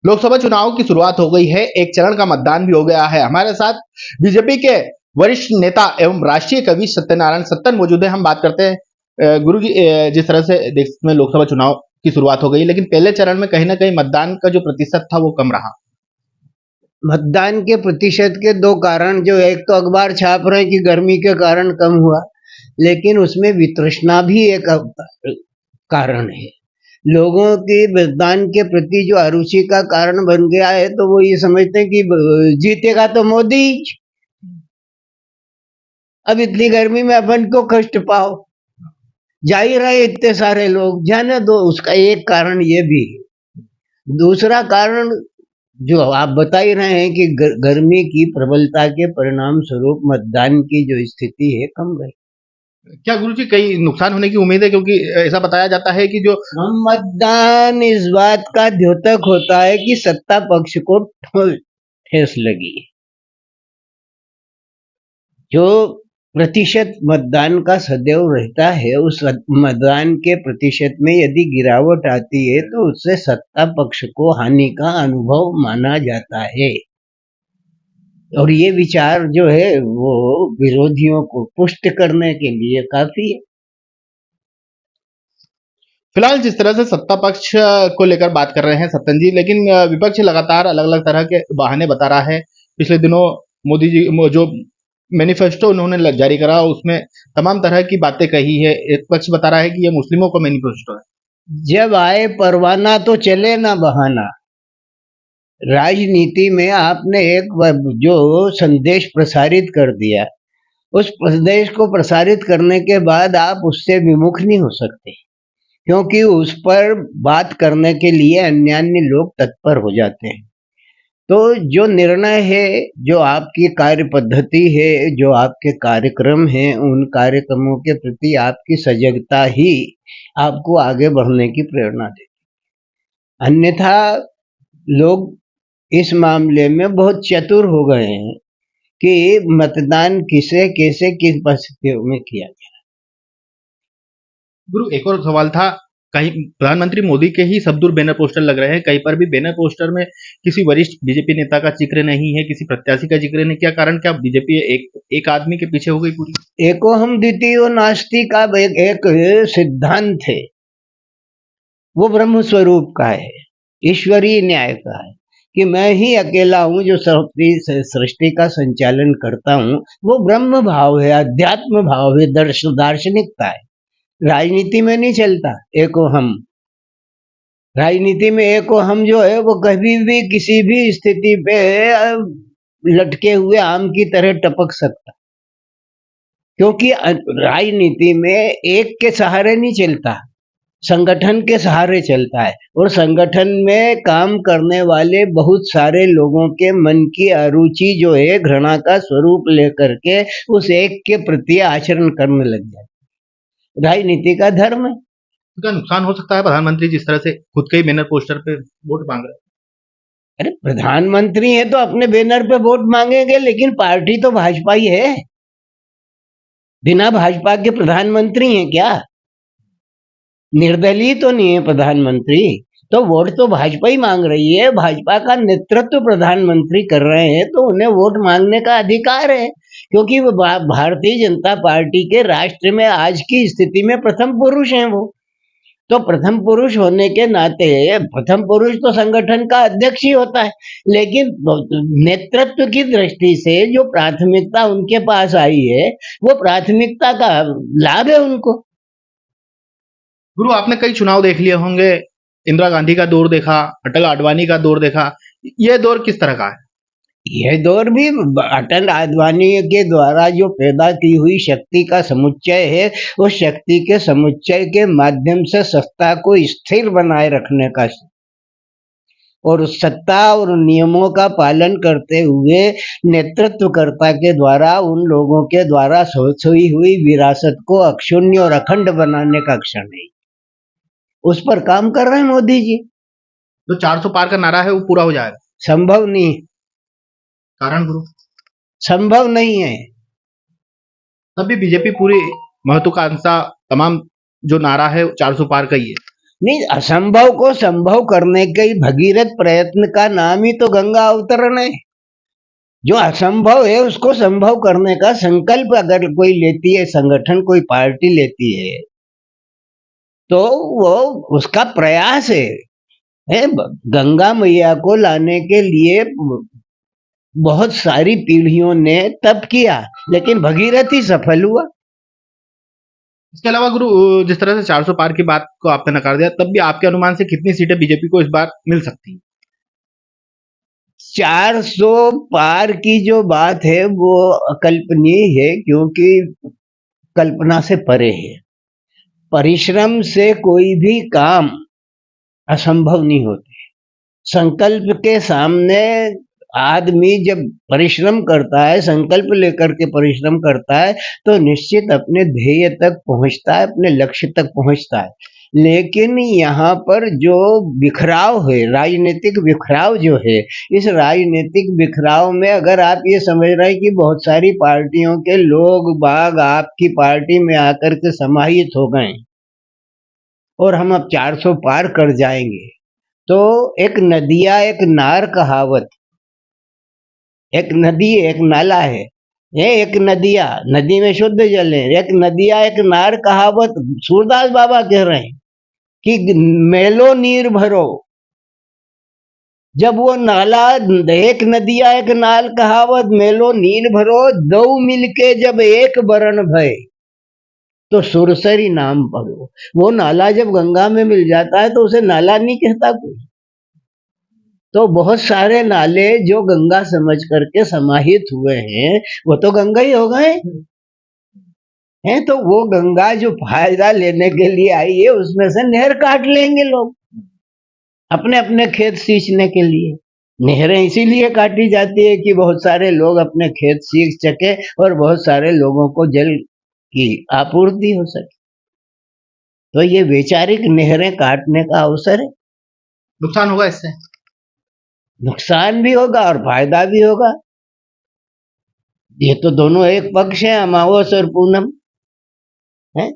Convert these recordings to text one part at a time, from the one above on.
लोकसभा चुनाव की शुरुआत हो गई है, एक चरण का मतदान भी हो गया है। हमारे साथ बीजेपी के वरिष्ठ नेता एवं राष्ट्रीय कवि सत्यनारायण सत्तन मौजूद है। हम बात करते हैं गुरु जी, जिस तरह से देश में लोकसभा चुनाव की शुरुआत हो गई, लेकिन पहले चरण में कहीं ना कहीं मतदान का जो प्रतिशत था वो कम रहा। मतदान के प्रतिशत के दो कारण, जो एक तो अखबार छाप रहे हैं कि गर्मी के कारण कम हुआ, लेकिन उसमें वितृष्णा भी एक कारण है। लोगों की मतदान के प्रति जो अरुचि का कारण बन गया है, तो वो ये समझते हैं कि जीतेगा तो मोदी। अब इतनी गर्मी में अपन को कष्ट पाओ, जा ही रहे इतने सारे लोग, जाने दो। उसका एक कारण ये भी है। दूसरा कारण जो आप बता ही रहे हैं कि गर्मी की प्रबलता के परिणाम स्वरूप मतदान की जो स्थिति है कम गई। क्या गुरु जी कई नुकसान होने की उम्मीद है, क्योंकि ऐसा बताया जाता है कि जो मतदान इस बात का द्योतक होता है कि सत्ता पक्ष को ठेस लगी। जो प्रतिशत मतदान का सदैव रहता है, उस मतदान के प्रतिशत में यदि गिरावट आती है तो उससे सत्ता पक्ष को हानि का अनुभव माना जाता है। और ये विचार जो है वो विरोधियों को पुष्ट करने के लिए काफी है। फिलहाल जिस तरह से सत्ता पक्ष को लेकर बात कर रहे हैं सत्तन जी, लेकिन विपक्ष लगातार अलग अलग तरह के बहाने बता रहा है। पिछले दिनों मोदी जी जो मैनिफेस्टो उन्होंने जारी करा, उसमें तमाम तरह की बातें कही है। एक पक्ष बता रहा है कि ये मुस्लिमों का मैनिफेस्टो है। जब आए परवाना तो चले ना बहाना। राजनीति में आपने एक जो संदेश प्रसारित कर दिया, उस संदेश को प्रसारित करने के बाद आप उससे विमुख नहीं हो सकते, क्योंकि उस पर बात करने के लिए अन्य अन्य लोग तत्पर हो जाते हैं। तो जो निर्णय है, जो आपकी कार्य पद्धति है, जो आपके कार्यक्रम हैं, उन कार्यक्रमों के प्रति आपकी सजगता ही आपको आगे बढ़ने की प्रेरणा देती। अन्यथा लोग इस मामले में बहुत चतुर हो गए हैं कि मतदान किसे कैसे किस परिस्थितियों में किया जाए। गुरु, एक और सवाल था। कहीं प्रधानमंत्री मोदी के ही सब दूर बैनर पोस्टर लग रहे हैं, कहीं पर भी बैनर पोस्टर में किसी वरिष्ठ बीजेपी नेता का जिक्र नहीं है, किसी प्रत्याशी का जिक्र नहीं। क्या कारण, क्या बीजेपी एक आदमी के पीछे हो गई पूरी? एको हम द्वितीयो नास्ति का एक सिद्धांत है, वो ब्रह्म स्वरूप का है, ईश्वरीय न्याय का है कि मैं ही अकेला हूँ जो सृष्टि का संचालन करता हूँ। वो ब्रह्म भाव है, अध्यात्म भाव है, दार्शनिकता है। राजनीति में नहीं चलता एको हम। राजनीति में एको हम जो है वो कभी भी किसी भी स्थिति पे लटके हुए आम की तरह टपक सकता, क्योंकि राजनीति में एक के सहारे नहीं चलता, संगठन के सहारे चलता है। और संगठन में काम करने वाले बहुत सारे लोगों के मन की अरुचि जो है घृणा का स्वरूप लेकर के उस एक के प्रति आचरण करने लग जाए। राजनीति का धर्म है। उसका नुकसान हो सकता है। प्रधानमंत्री जिस तरह से खुद के ही बैनर पोस्टर पे वोट मांग रहे हैं। अरे प्रधानमंत्री है तो अपने बैनर पे वोट मांगेंगे, लेकिन पार्टी तो भाजपा ही है। बिना भाजपा के प्रधानमंत्री हैं क्या? निर्दलीय तो नहीं है प्रधानमंत्री, तो वोट तो भाजपा ही मांग रही है। भाजपा का नेतृत्व प्रधानमंत्री कर रहे हैं, तो उन्हें वोट मांगने का अधिकार है, क्योंकि वो भारतीय जनता पार्टी के राष्ट्र में आज की स्थिति में प्रथम पुरुष हैं वो। तो प्रथम पुरुष होने के नाते प्रथम पुरुष तो संगठन का अध्यक्ष ही होता है, लेकिन नेतृत्व की दृष्टि से जो प्राथमिकता उनके पास आई है, वो प्राथमिकता का लाभ है उनको। गुरु, आपने कई चुनाव देख लिए होंगे। इंदिरा गांधी का दौर देखा, अटल आडवाणी का दौर देखा। ये दौर किस तरह का है? यह दौर भी अटल आडवाणी के द्वारा जो पैदा की हुई शक्ति का समुच्चय है, उस शक्ति के समुच्चय के माध्यम से सत्ता को स्थिर बनाए रखने का, और उस सत्ता और नियमों का पालन करते हुए नेतृत्वकर्ता के द्वारा उन लोगों के द्वारा सोई हुई विरासत को अक्षुण्य और अखंड बनाने का क्षण है। उस पर काम कर रहे हैं मोदी जी। जो 400 पार का नारा है वो पूरा हो जाएगा? संभव नहीं। कारण गुरु? संभव नहीं है। तब भी बीजेपी पूरी महत्वाकांक्षा, तमाम जो नारा है 400 पार का ही है। नहीं, असंभव को संभव करने के भगीरथ प्रयत्न का नाम ही तो गंगा अवतरण है। जो असंभव है उसको संभव करने का संकल्प अगर कोई लेती है, संगठन कोई पार्टी लेती है, तो वो उसका प्रयास है। गंगा मैया को लाने के लिए बहुत सारी पीढ़ियों ने तप किया, लेकिन भगीरथ ही सफल हुआ। इसके अलावा गुरु, जिस तरह से 400 पार की बात को आपने नकार दिया, तब भी आपके अनुमान से कितनी सीटें बीजेपी को इस बार मिल सकती हैं? 400 पार की जो बात है वो अकल्पनीय है, क्योंकि कल्पना से परे है। परिश्रम से कोई भी काम असंभव नहीं होते। संकल्प के सामने आदमी जब परिश्रम करता है, संकल्प लेकर के परिश्रम करता है, तो निश्चित अपने ध्येय तक पहुंचता है, अपने लक्ष्य तक पहुंचता है। लेकिन यहाँ पर जो बिखराव है, राजनीतिक बिखराव जो है, इस राजनीतिक बिखराव में अगर आप ये समझ रहे हैं कि बहुत सारी पार्टियों के लोग बाग आपकी पार्टी में आकर के समाहित हो गए और हम अब 400 पार कर जाएंगे, तो एक नदिया एक नार कहावत, एक नदी एक नाला है, ये एक नदिया, नदी में शुद्ध जल है, एक नदिया एक नार कहावत सूरदास बाबा कह रहे हैं कि मेलो नीर भरो। जब वो नाला, एक नदिया एक नाल कहावत मेलो नीर भरो, दो मिलके जब एक बरन भय, तो सुरसरी नाम पढ़ो। वो नाला जब गंगा में मिल जाता है तो उसे नाला नहीं कहता कोई। तो बहुत सारे नाले जो गंगा समझ करके समाहित हुए हैं, वो तो गंगा ही हो गए हैं। तो वो गंगा जो फायदा लेने के लिए आई है, उसमें से नहर काट लेंगे लोग अपने अपने खेत सींचने के लिए। नहरें इसीलिए काटी जाती है कि बहुत सारे लोग अपने खेत सींच सके और बहुत सारे लोगों को जल की आपूर्ति हो सके। तो ये वैचारिक नहरें काटने का अवसर है। नुकसान होगा इससे? नुकसान भी होगा और फायदा भी होगा। ये तो दोनों एक पक्ष है, अमावस और पूनम है।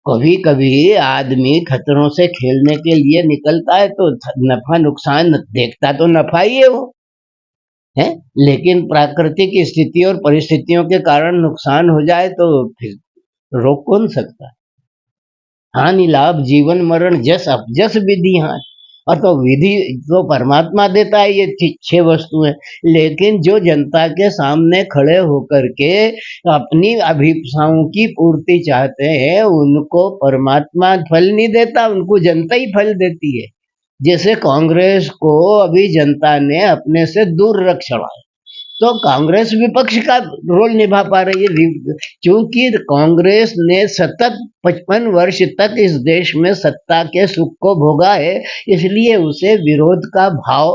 कभी कभी आदमी खतरों से खेलने के लिए निकलता है तो नफा नुकसान देखता तो नफा ही है वो, है। लेकिन प्राकृतिक स्थिति और परिस्थितियों के कारण नुकसान हो जाए तो फिर रोक कौन सकता है। हानि लाभ जीवन मरण जस अपजस विधि हानि, और तो विधि तो परमात्मा देता है, ये 6 वस्तुएं। लेकिन जो जनता के सामने खड़े होकर के अपनी अभिप्साओं की पूर्ति चाहते हैं, उनको परमात्मा फल नहीं देता, उनको जनता ही फल देती है। जैसे कांग्रेस को अभी जनता ने अपने से दूर रख छोड़ा है, तो कांग्रेस विपक्ष का रोल निभा पा रही है, क्योंकि कांग्रेस ने सतत 55 वर्ष तक इस देश में सत्ता के सुख को भोगा है, इसलिए उसे विरोध का भाव,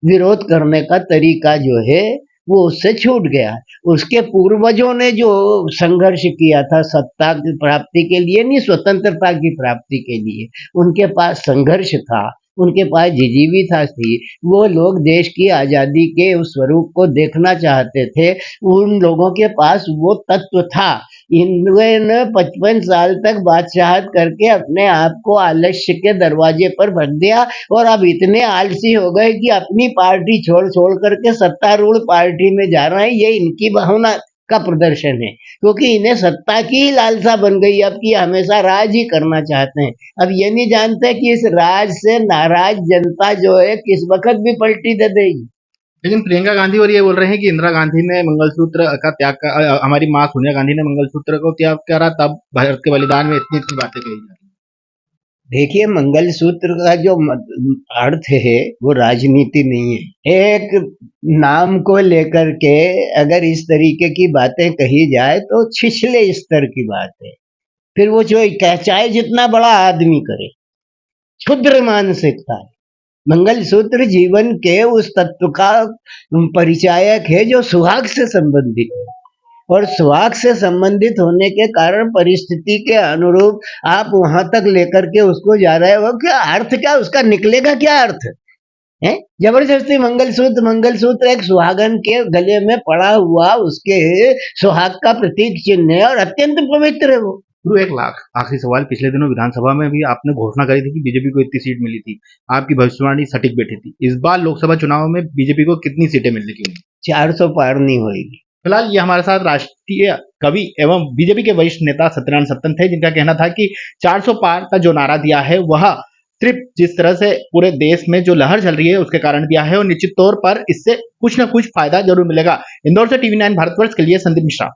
विरोध करने का तरीका जो है वो उससे छूट गया। उसके पूर्वजों ने जो संघर्ष किया था सत्ता की प्राप्ति के लिए, नहीं स्वतंत्रता की प्राप्ति के लिए, उनके पास संघर्ष था, उनके पास जिजीविता थी। वो लोग देश की आजादी के उस स्वरूप को देखना चाहते थे, उन लोगों के पास वो तत्व था। इन्होंने 55 साल तक बादशाहत करके अपने आप को आलस्य के दरवाजे पर भर दिया और अब इतने आलसी हो गए कि अपनी पार्टी छोड़ छोड़ करके सत्तारूढ़ पार्टी में जा रहे हैं। ये इनकी भावना का प्रदर्शन है, क्योंकि इन्हें सत्ता की ही लालसा बन गई अब कि हमेशा राज ही करना चाहते हैं। अब ये नहीं जानते कि इस राज से नाराज जनता जो है किस वक्त भी पलटी दे देगी। लेकिन प्रियंका गांधी और ये बोल रहे हैं कि इंदिरा गांधी ने मंगलसूत्र का त्याग का, हमारी माँ सोनिया गांधी ने मंगलसूत्र को त्याग करा, तब भारत के बलिदान में इतनी इतनी बातें कही जा रही। देखिए, मंगलसूत्र का जो अर्थ है वो राजनीति नहीं है। एक नाम को लेकर के अगर इस तरीके की बातें कही जाए तो छिछले स्तर की बात है। फिर वो जो चाहे जितना बड़ा आदमी करे, क्षुद्र मानसिकता है। मंगलसूत्र जीवन के उस तत्व का परिचायक है जो सुहाग से संबंधित है, और सुहाग से संबंधित होने के कारण परिस्थिति के अनुरूप आप वहां तक लेकर के उसको जा रहे हो। क्या अर्थ, क्या उसका निकलेगा, क्या अर्थ है? जबरदस्ती मंगलसूत्र, मंगलसूत्र एक सुहागन के गले में पड़ा हुआ उसके सुहाग का प्रतीक चिन्ह है और अत्यंत पवित्र है वो। गुरु 1 लाख आखिरी सवाल, पिछले दिनों विधानसभा में भी आपने घोषणा करी थी कि बीजेपी को इतनी सीट मिली थी, आपकी भविष्यवाणी सटीक बैठी थी। इस बार लोकसभा चुनाव में बीजेपी को कितनी सीटें मिलने की उम्मीद? 400 पार नहीं होगी। फिलहाल ये हमारे साथ राष्ट्रीय कवि एवं बीजेपी के वरिष्ठ नेता सत्यनारायण सत्तन थे, जिनका कहना था कि 400 पार का जो नारा दिया है वह सिर्फ जिस तरह से पूरे देश में जो लहर चल रही है उसके कारण दिया है और निश्चित तौर पर इससे कुछ ना कुछ फायदा जरूर मिलेगा। इंदौर से टीवी 9 भारतवर्ष के लिए संदीप मिश्रा।